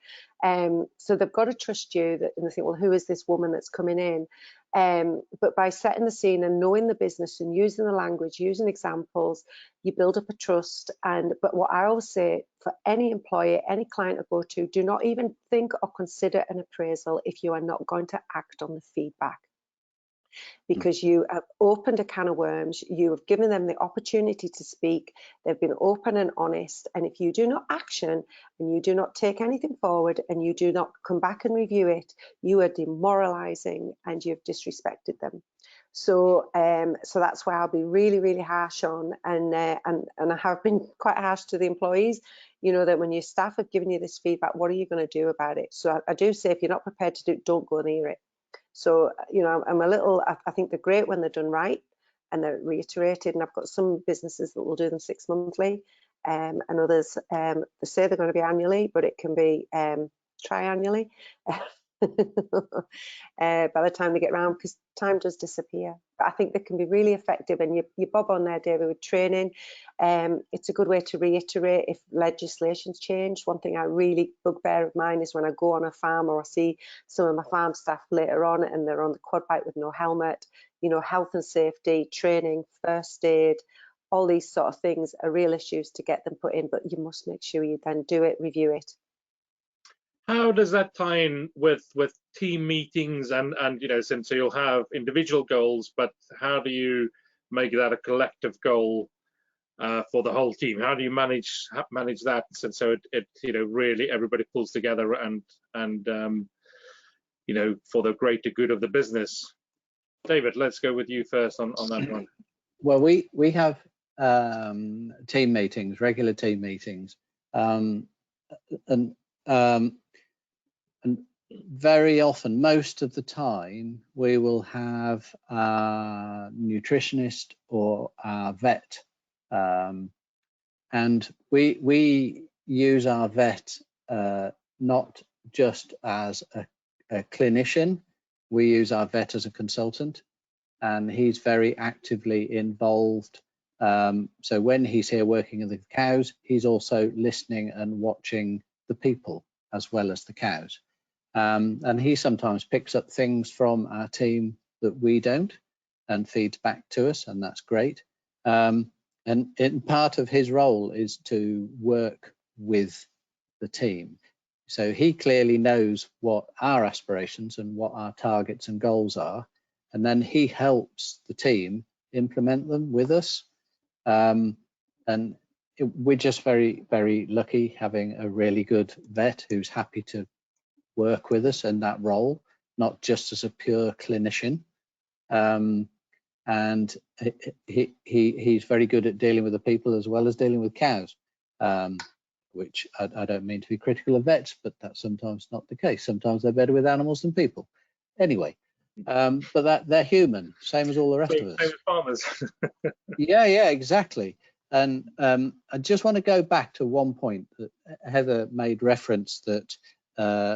So they've got to trust you, and they think, well, who is this woman that's coming in? But by setting the scene and knowing the business and using the language, using examples, you build up a trust. But what I always say, for any employer, any client I go to, do not even think or consider an appraisal if you are not going to act on the feedback. Because you have opened a can of worms, you have given them the opportunity to speak, they've been open and honest, and if you do not action and you do not take anything forward and you do not come back and review it, you are demoralizing and you've disrespected them. So so that's why I'll be really, really harsh on, and I have been quite harsh to the employees, you know, that when your staff have given you this feedback, what are you going to do about it? So I do say, if you're not prepared to do it, don't go near it. So, you know, I think they're great when they're done right and they're reiterated. And I've got some businesses that will do them 6 monthly, and others, they say they're going to be annually, but it can be triannually by the time they get around, because time does disappear. But I think they can be really effective, and you bob on there, David, with training. It's a good way to reiterate if legislation's changed. One thing I really bugbear of mine is when I go on a farm or I see some of my farm staff later on and they're on the quad bike with no helmet. You know, health and safety, training, first aid, all these sort of things are real issues to get them put in, but you must make sure you then do it, review it. How does that tie in with team meetings and you know, since you'll have individual goals, but how do you make that a collective goal for the whole team? How do you manage that, and so it you know, really everybody pulls together and you know, for the greater good of the business? David, let's go with you first on that one. Well, we have team meetings, regular team meetings, and very often, most of the time, we will have a nutritionist or a vet, and we use our vet not just as a clinician. We use our vet as a consultant, and he's very actively involved. So when he's here working with the cows, he's also listening and watching the people as well as the cows. And he sometimes picks up things from our team that we don't and feeds back to us, and that's great. And part of his role is to work with the team. So he clearly knows what our aspirations and what our targets and goals are, and then he helps the team implement them with us. And we're just very, very lucky having a really good vet who's happy to work with us in that role, not just as a pure clinician. And he's very good at dealing with the people as well as dealing with cows, which I don't mean to be critical of vets, but that's sometimes not the case. Sometimes they're better with animals than people. Anyway, but that they're human, same as all the rest of us. Same as farmers. Yeah, exactly. And I just want to go back to one point that Heather made reference that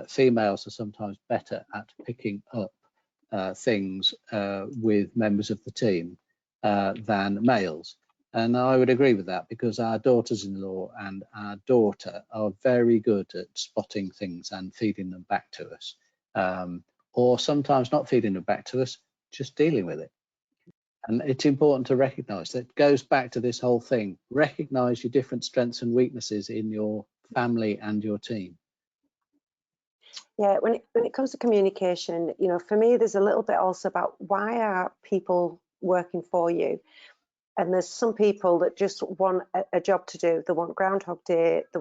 females are sometimes better at picking up things with members of the team than males. And I would agree with that, because our daughters-in-law and our daughter are very good at spotting things and feeding them back to us, or sometimes not feeding them back to us, just dealing with it. And it's important to recognize that. It goes back to this whole thing: recognize your different strengths and weaknesses in your family and your team. Yeah, when it comes to communication, you know, for me, there's a little bit also about why are people working for you? And there's some people that just want a job to do. They want Groundhog Day. They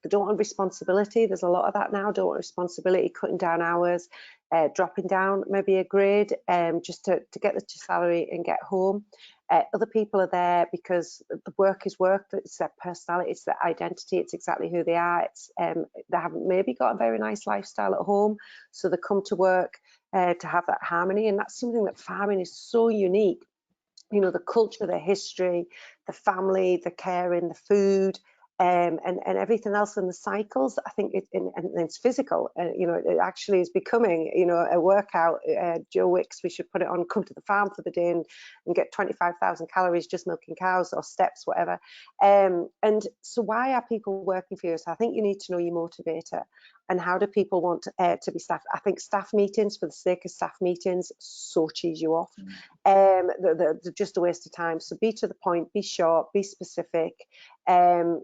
don't want responsibility. There's a lot of that now. Don't want responsibility, cutting down hours, dropping down maybe a grade, just to get the salary and get home. Other people are there because the work is work. It's their personality, it's their identity, it's exactly who they are. It's they haven't maybe got a very nice lifestyle at home, so they come to work to have that harmony. And that's something that farming is so unique. You know, the culture, the history, the family, the caring, the food, and everything else in the cycles. I think and it's physical. You know, it actually is becoming, you know, a workout. Joe Wicks, we should put it on, come to the farm for the day and get 25,000 calories just milking cows, or steps, whatever. And so why are people working for you? So I think you need to know your motivator. And how do people want to be staffed? I think staff meetings, for the sake of staff meetings, so cheese you off. They're just a waste of time. So be to the point, be short, be specific, and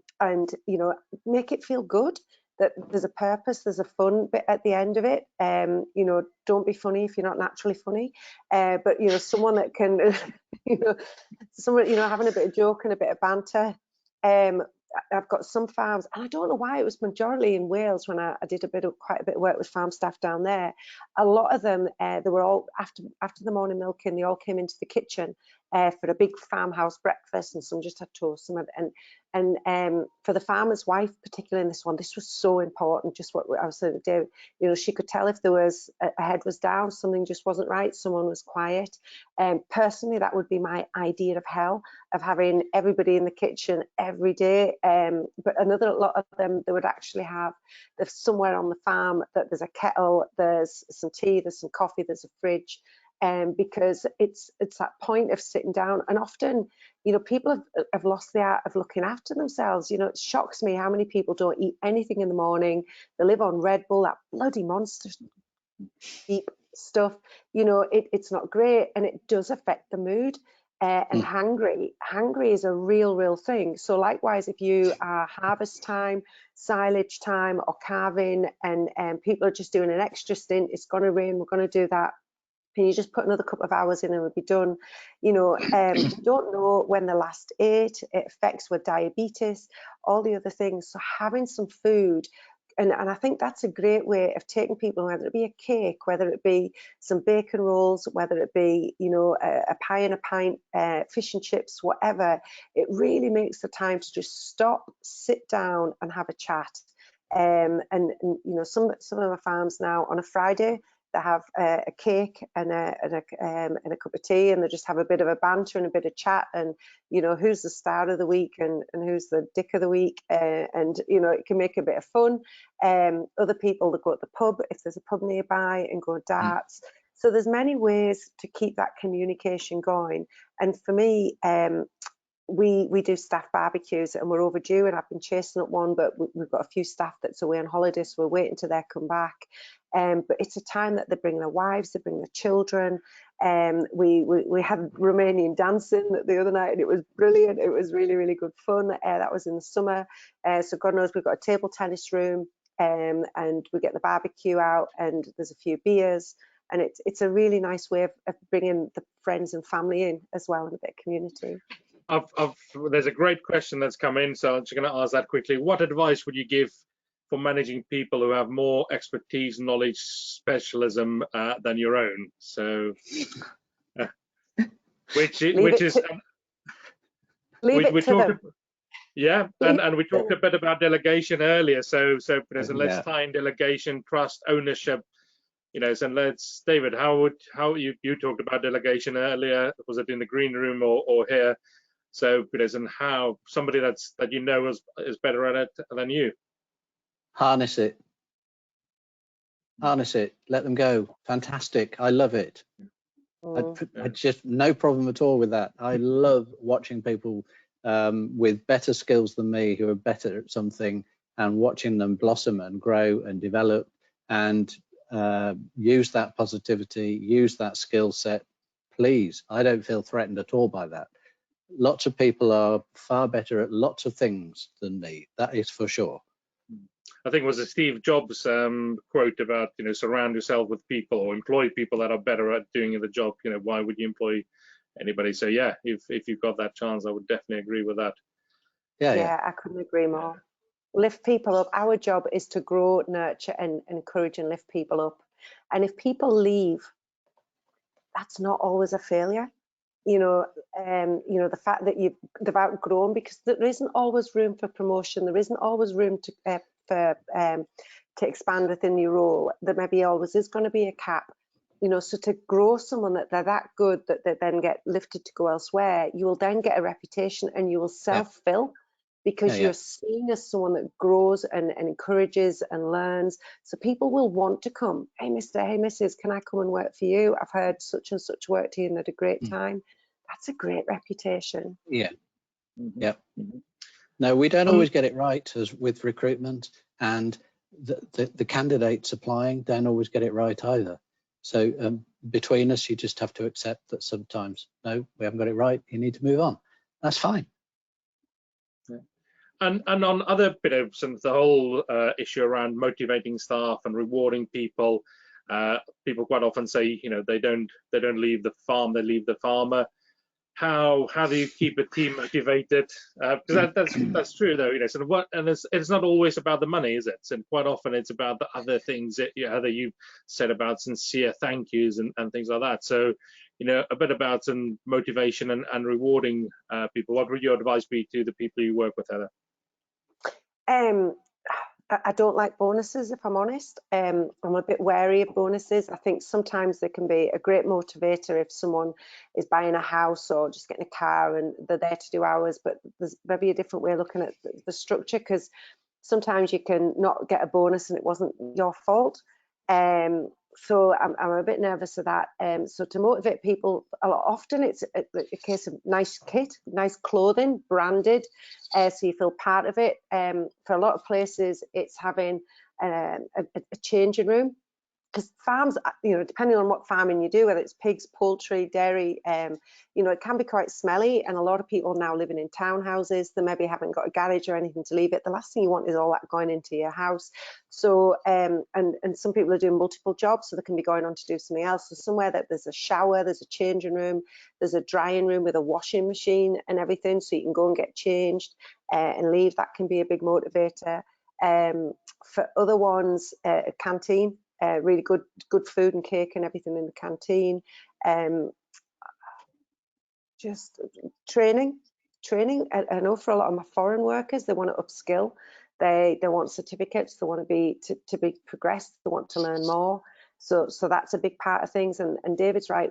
you know, make it feel good. That there's a purpose, there's a fun bit at the end of it. You know, don't be funny if you're not naturally funny. But you know, someone that can, you know, someone, you know, having a bit of joke and a bit of banter. I've got some farms, and I don't know why, it was majority in Wales when I did quite a bit of work with farm staff down there. A lot of them, they were all after the morning milking, they all came into the kitchen for a big farmhouse breakfast, and some just had toast. And for the farmer's wife, particularly in this one, this was so important. Just what I was saying to do, you know, she could tell if there was a head was down, something just wasn't right, someone was quiet. Personally, that would be my idea of hell, of having everybody in the kitchen every day. But another lot of them, they would actually have, there's somewhere on the farm that there's a kettle, there's some tea, there's some coffee, there's a fridge. Because it's that point of sitting down. And often, you know, people have lost the art of looking after themselves. You know, it shocks me how many people don't eat anything in the morning. They live on Red Bull, that bloody monster deep stuff. You know, it's not great, and it does affect the mood. And hungry is a real thing. So likewise, if you are harvest time, silage time, or calving, and people are just doing an extra stint, it's going to rain, we're going to do that. Can you just put another couple of hours in and we'll be done? You know, we don't know when they last ate. It affects with diabetes, all the other things. So having some food, and I think that's a great way of taking people, whether it be a cake, whether it be some bacon rolls, whether it be, you know, a pie and a pint, fish and chips, whatever. It really makes the time to just stop, sit down and have a chat. And you know, some of my farms now on a Friday, they have a cake and a cup of tea, and they just have a bit of a banter and a bit of chat, and you know, who's the star of the week and who's the dick of the week, and you know, it can make a bit of fun. Other people that go at the pub, if there's a pub nearby, and go darts. So there's many ways to keep that communication going. And for me, we do staff barbecues, and we're overdue, and I've been chasing up one, but we've got a few staff that's away on holiday, so we're waiting till they come back. But it's a time that they bring their wives, they bring their children. We had Romanian dancing the other night, and it was brilliant. It was really good fun. That was in the summer. So God knows, we've got a table tennis room, and we get the barbecue out, and there's a few beers, and it's a really nice way of bringing the friends and family in as well, and a bit of community. There's a great question that's come in, so I'm just going to ask that quickly. What advice would you give for managing people who have more expertise, knowledge, specialism than your own? So, we talked a bit about delegation earlier. So let's tie in delegation, trust, ownership. You know, so let's, David, how you talked about delegation earlier? Was it in the green room or here? So, and how somebody that you know is better at it than you. Harness it. Let them go. Fantastic. I love it. I just no problem at all with that. I love watching people with better skills than me, who are better at something, and watching them blossom and grow and develop, and use that positivity, use that skill set. Please, I don't feel threatened at all by that. Lots of people are far better at lots of things than me. That is for sure. I think it was a Steve Jobs quote about, surround yourself with people or employ people that are better at doing the job. Why would you employ anybody? So yeah, if you've got that chance, I would definitely agree with that. Yeah, I couldn't agree more. Lift people up. Our job is to grow, nurture, and encourage and lift people up. And if people leave, that's not always a failure. The fact that they've outgrown, because there isn't always room for promotion. There isn't always room to expand within your role. There maybe always is going to be a cap. So to grow someone that they're that good that they then get lifted to go elsewhere, you will then get a reputation and you will self-fill. Because you're seen as someone that grows and encourages and learns. So people will want to come. Hey, Mr., hey, Mrs., can I come and work for you? I've heard such and such worked here and had a great time. That's a great reputation. Yeah. No, we don't always get it right as with recruitment, and the candidates applying don't always get it right either. So between us, you just have to accept that sometimes, no, we haven't got it right. You need to move on. That's fine. And on other bit of the whole issue around motivating staff and rewarding people, people quite often say, they don't leave the farm, they leave the farmer. How do you keep a team motivated? Because that's true though, and it's not always about the money, is it? And quite often it's about the other things that you've said about sincere thank yous and things like that. So a bit about some motivation and rewarding people. What would your advice be to the people you work with, Heather? I don't like bonuses, if I'm honest. I'm a bit wary of bonuses. I think sometimes they can be a great motivator if someone is buying a house or just getting a car and they're there to do hours, but there's maybe a different way of looking at the structure, because sometimes you can not get a bonus and it wasn't your fault. So I'm a bit nervous of that. So to motivate people, often it's a case of nice kit, nice clothing, branded, so you feel part of it. For a lot of places, it's having a changing room. Because farms, depending on what farming you do, whether it's pigs, poultry, dairy, it can be quite smelly. And a lot of people now living in townhouses, they maybe haven't got a garage or anything to leave it. The last thing you want is all that going into your house. So, and some people are doing multiple jobs, so they can be going on to do something else. So somewhere that there's a shower, there's a changing room, there's a drying room with a washing machine and everything, so you can go and get changed and leave. That can be a big motivator. For other ones, a canteen. Really good food and cake and everything in the canteen. Just training. I know for a lot of my foreign workers, they want to upskill. They want certificates. They want to be progressed. They want to learn more. So that's a big part of things. And David's right.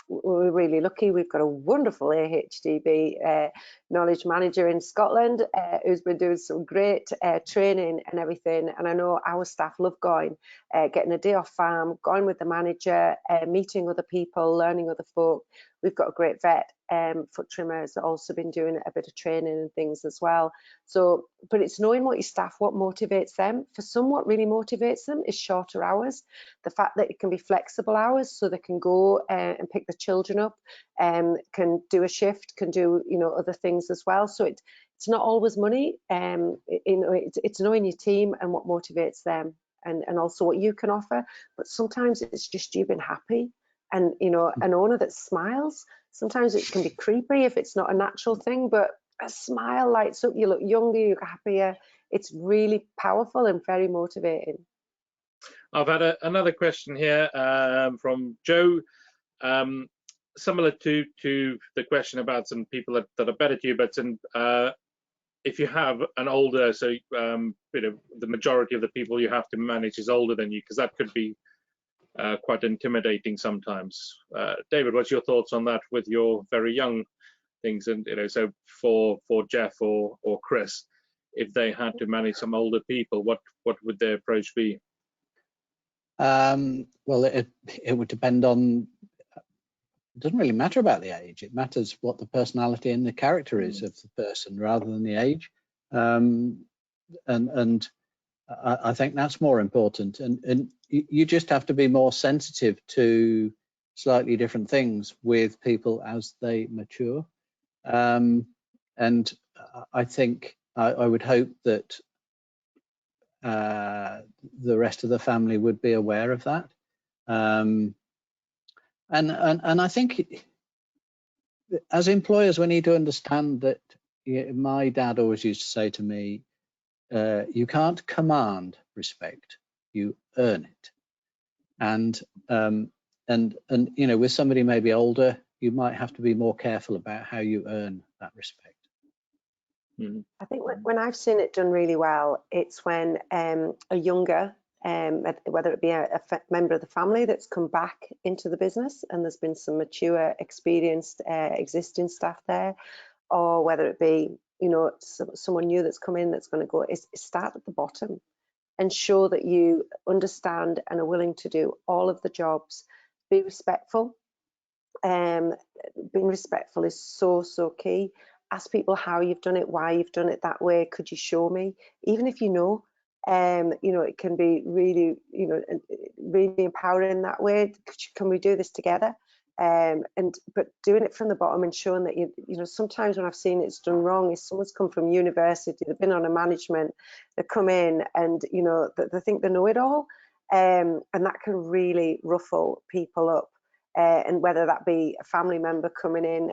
We're really lucky. We've got a wonderful AHDB knowledge manager in Scotland who's been doing some great training and everything. And I know our staff love going, getting a day off farm, going with the manager, meeting other people, learning other folk. We've got a great vet, foot trimmer, has also been doing a bit of training and things as well. So, but it's knowing what your staff, what motivates them. For some, what really motivates them is shorter hours. The fact that it can be flexible hours, so they can go and pick the children up, can do a shift, can do other things as well. So it's not always money. It's knowing your team and what motivates them, and also what you can offer. But sometimes it's just you being happy. And an owner that smiles, sometimes it can be creepy if it's not a natural thing, but a smile lights up, you look younger, you look happier. It's really powerful and very motivating. I've had another question here from Joe, similar to the question about some people that are better to you, but if you have an older, so the majority of the people you have to manage is older than you, because that could be quite intimidating sometimes. David, what's your thoughts on that with your very young things? And so for Jeff or Chris, if they had to manage some older people, what would their approach be? Well, it would depend on. It doesn't really matter about the age. It matters what the personality and the character is of the person rather than the age. And I think that's more important. And you just have to be more sensitive to slightly different things with people as they mature. And I think I would hope that the rest of the family would be aware of that. And I think as employers, we need to understand that my dad always used to say to me, you can't command respect, you earn it. And you know, with somebody maybe older, you might have to be more careful about how you earn that respect. I think when I've seen it done really well, it's when a younger, whether it be a member of the family that's come back into the business and there's been some mature, experienced existing staff there, or whether it be, you know, someone new that's come in that's going to go, is start at the bottom and show that you understand and are willing to do all of the jobs. Be respectful. Being respectful is so key. Ask people how you've done it, why you've done it that way. Could you show me? Even if you know, it can be really, really empowering that way. Can we do this together? But doing it from the bottom and showing that sometimes when I've seen it's done wrong is someone's come from university, they've been on a management, they come in and they think they know it all, and that can really ruffle people up. And whether that be a family member coming in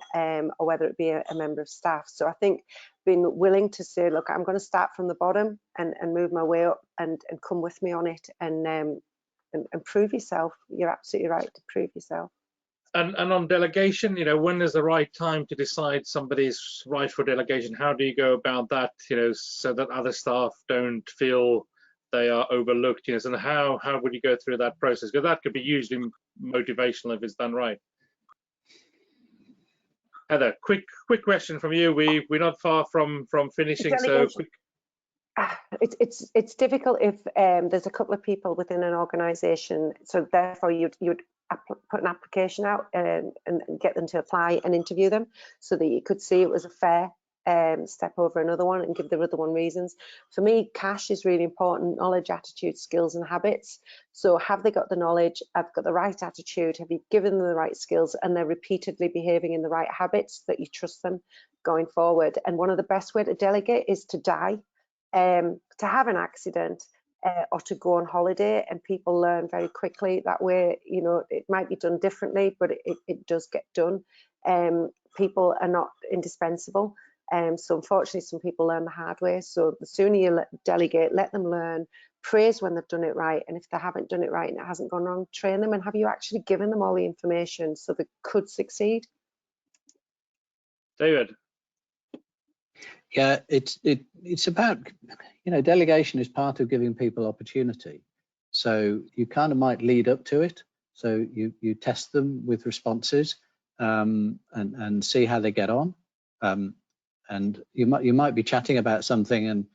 or whether it be a member of staff. So I think being willing to say, look, I'm going to start from the bottom and move my way up and come with me on it and prove yourself. You're absolutely right to prove yourself. And on delegation, when is the right time to decide somebody's right for delegation? How do you go about that, so that other staff don't feel they are overlooked? And how would you go through that process? Because that could be hugely motivational if it's done right. Heather, quick question from you. We're not far from finishing, so quick. It's difficult if there's a couple of people within an organisation, so therefore you'd put an application out and get them to apply and interview them so that you could see it was a fair step over another one and give the other one reasons. For me, cash is really important: knowledge, attitude, skills and habits. So have they got the knowledge? Have got the right attitude? Have you given them the right skills? And they're repeatedly behaving in the right habits that you trust them going forward. And one of the best way to delegate is to die, to have an accident, or to go on holiday, and people learn very quickly that way. It might be done differently, but it does get done. People are not indispensable. So unfortunately, some people learn the hard way. So the sooner you delegate, let them learn, praise when they've done it right. And if they haven't done it right and it hasn't gone wrong, train them. And have you actually given them all the information so they could succeed? David. Yeah, it's about, delegation is part of giving people opportunity. So you kind of might lead up to it. So you test them with responses and see how they get on. And you might be chatting about something and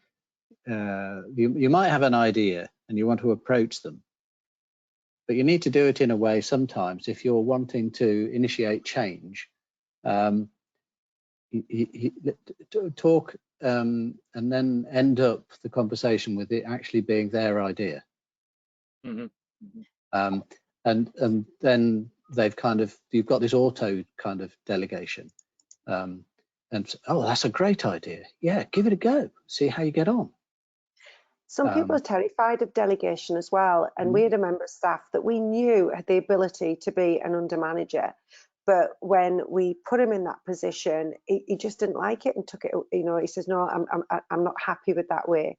you might have an idea and you want to approach them. But you need to do it in a way sometimes, if you're wanting to initiate change, talk and then end up the conversation with it actually being their idea. Mm-hmm. And then you've got this auto kind of delegation. And oh, that's a great idea. Yeah, give it a go. See how you get on. Some people are terrified of delegation as well. And we had a member of staff that we knew had the ability to be an under manager. But when we put him in that position, he just didn't like it and took it. He says, no, I'm not happy with that way.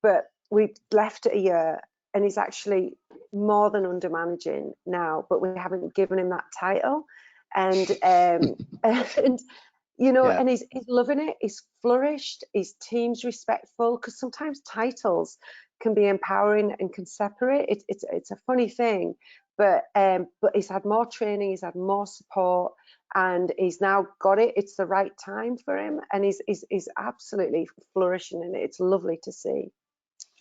But we left it a year and he's actually more than under managing now, but we haven't given him that title. And, and he's loving it. He's flourished. His team's respectful, because sometimes titles can be empowering and can separate. It's a funny thing, but he's had more training, he's had more support, and he's now got it. It's the right time for him, and he's absolutely flourishing in it. It's lovely to see.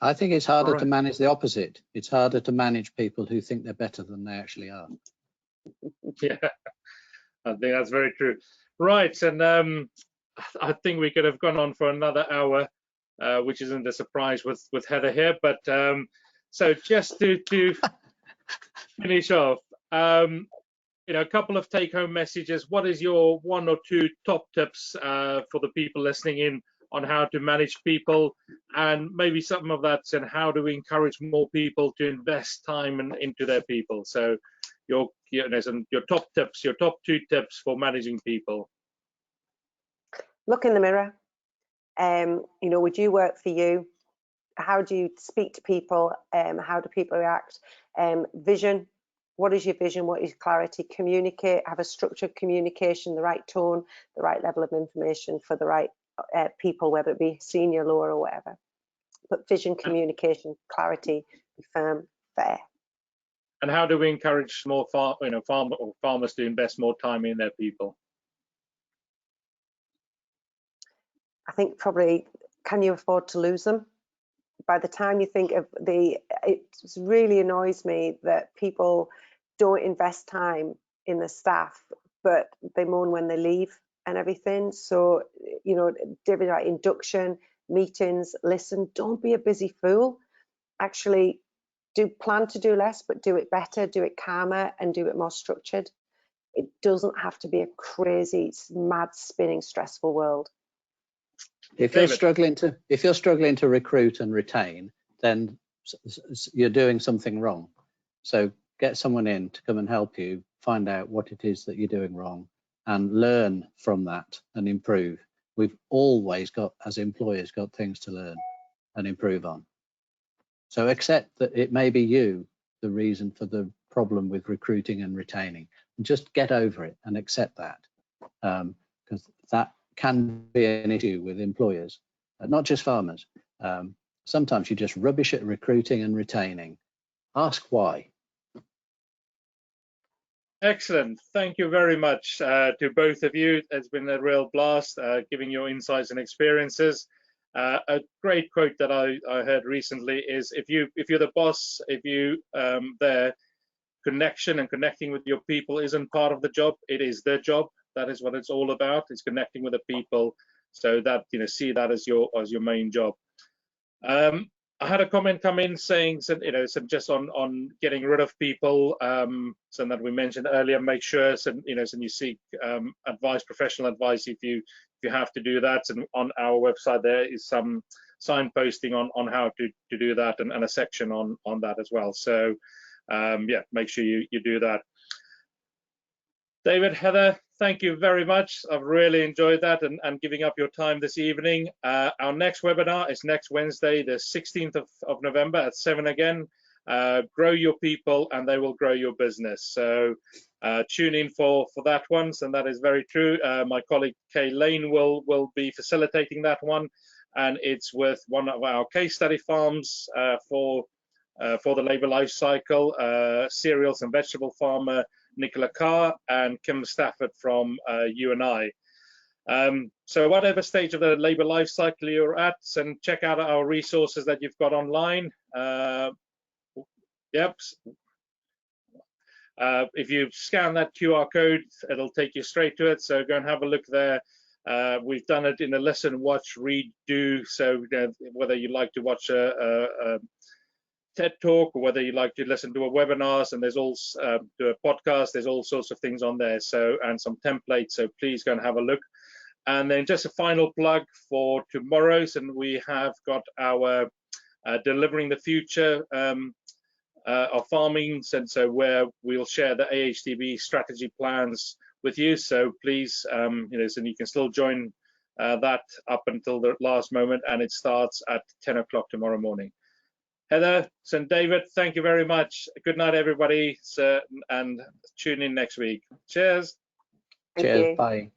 I think it's harder to manage the opposite. It's harder to manage people who think they're better than they actually are. Yeah, I think that's very true. Right, and I think we could have gone on for another hour, which isn't a surprise with Heather here. But so just to finish off, a couple of take-home messages. What is your one or two top tips for the people listening in on how to manage people, and maybe some of that's in how do we encourage more people to invest time into their people. So your top tips, your top 2 tips for managing people. Look in the mirror. We do work for you. How do you speak to people? How do people react? Vision. What is your vision? What is clarity? Communicate. Have a structured communication, the right tone, the right level of information for the right people, whether it be senior, lower, or whatever. But vision, communication, clarity, be firm, fair. And how do we encourage more farmers to invest more time in their people? I think probably, can you afford to lose them? By the time you think of it really annoys me that people don't invest time in the staff, but they moan when they leave and everything. So, David, like induction, meetings, listen, don't be a busy fool. Actually, plan to do less, but do it better, do it calmer, and do it more structured. It doesn't have to be a crazy, mad, spinning, stressful world. If you're struggling to recruit and retain, then you're doing something wrong. So get someone in to come and help you find out what it is that you're doing wrong and learn from that and improve. We've always got, as employers, got things to learn and improve on. So accept that it may be you the reason for the problem with recruiting and retaining. Just get over it and accept that, because that can be an issue with employers, not just farmers. Sometimes you're just rubbish at recruiting and retaining. Ask why. Excellent. Thank you very much to both of you. It's been a real blast giving your insights and experiences. A great quote that I heard recently is, if you're the boss, if you their connection and connecting with your people isn't part of the job, it is their job. That is what it's all about. It's connecting with the people, so that see that as your main job. I had a comment come in saying, so just on getting rid of people, so that we mentioned earlier. Make sure, you seek advice, professional advice, if you have to do that. And on our website there is some signposting on how to do that, and a section on that as well. So yeah, make sure you do that. David, Heather, thank you very much. I've really enjoyed that and giving up your time this evening. Our next webinar is next Wednesday, the 16th of November at 7 again. Grow your people and they will grow your business. So tune in for that one. And that is very true. My colleague Kay Lane will be facilitating that one. And it's with one of our case study farms for the labour life cycle, cereals and vegetable farmer Nicola Carr and Kim Stafford from UNI. So whatever stage of the labour life cycle you're at, and check out our resources that you've got online. Yep. If you scan that QR code, it'll take you straight to it. So go and have a look there. We've done it in a listen, watch, read, do. So whether you like to watch a TED talk, or whether you like to listen to a webinars, and there's also do a podcast, there's all sorts of things on there, so, and some templates, so please go and have a look. And then just a final plug for tomorrow's, and we have got our delivering the future of farming, and so where we'll share the AHDB strategy plans with you. So please, so you can still join that up until the last moment, and it starts at 10 o'clock tomorrow morning. Heather, St. David, thank you very much. Good night, everybody, and tune in next week. Cheers. Cheers. Bye.